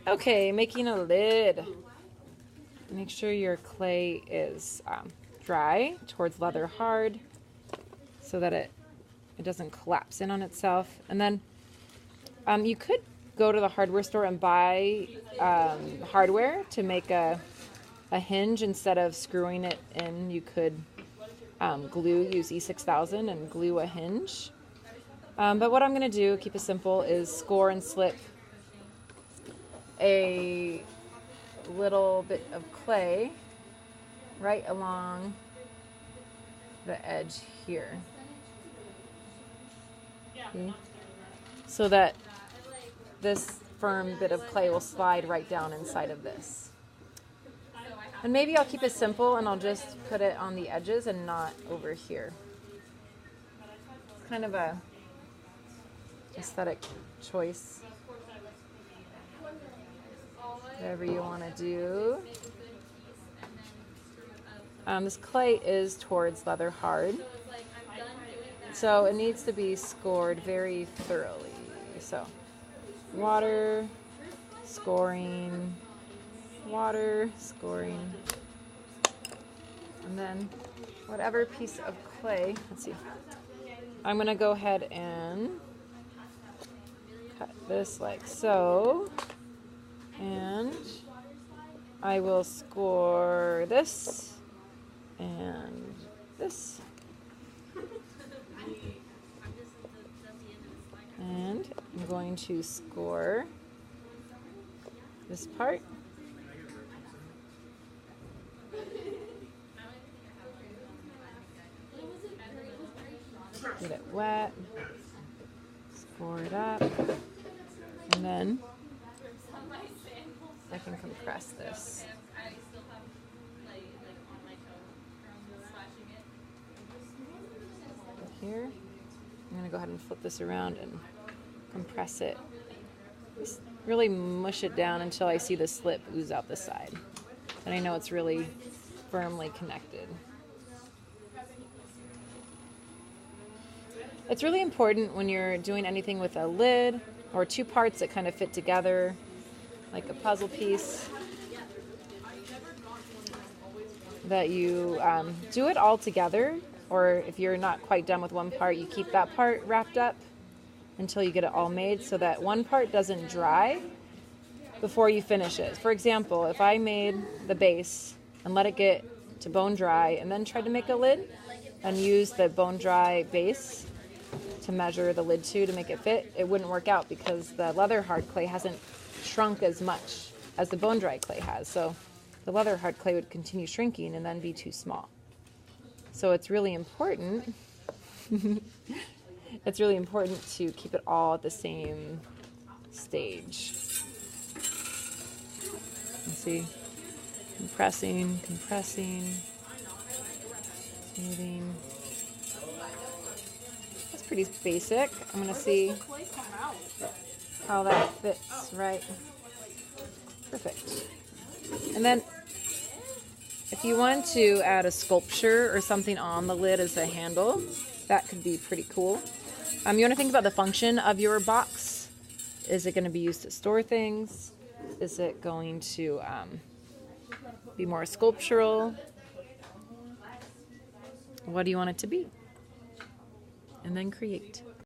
Okay, making a lid. Make sure your clay is dry towards leather hard so that it doesn't collapse in on itself. And then you could go to the hardware store and buy hardware to make a hinge instead of screwing it in. You could use E6000 and glue a hinge. But what I'm going to do, keep it simple, is score and slip a little bit of clay right along the edge here. Okay. So that this firm bit of clay will slide right down inside of this. And maybe I'll keep it simple and I'll just put it on the edges and not over here. It's kind of a aesthetic choice. Whatever you want to do. This clay is towards leather hard, so it needs to be scored very thoroughly. So water, scoring, water, scoring, and then whatever piece of clay, let's see, I'm going to go ahead and cut this like so. And I will score this and this. And I'm going to score this part. Get it wet. Score it up. And then I can compress this. Here, I'm going to go ahead and flip this around and compress it. Just really mush it down until I see the slip ooze out the side. And I know it's really firmly connected. It's really important when you're doing anything with a lid or two parts that kind of fit together, like a puzzle piece, that you do it all together, or if you're not quite done with one part, you keep that part wrapped up until you get it all made so that one part doesn't dry before you finish it. For example, if I made the base and let it get to bone dry and then tried to make a lid and use the bone dry base to measure the lid to make it fit, it wouldn't work out because the leather hard clay hasn't shrunk as much as the bone dry clay has. So the leather hard clay would continue shrinking and then be too small. So it's really important it's really important to keep it all at the same stage. You see, compressing, smoothing. That's pretty basic. I'm going to see how that fits right. Perfect. And then if you want to add a sculpture or something on the lid as a handle, that could be pretty cool. You want to think about the function of your box. Is it going to be used to store things? Is it going to be more sculptural? What do you want it to be? And then create.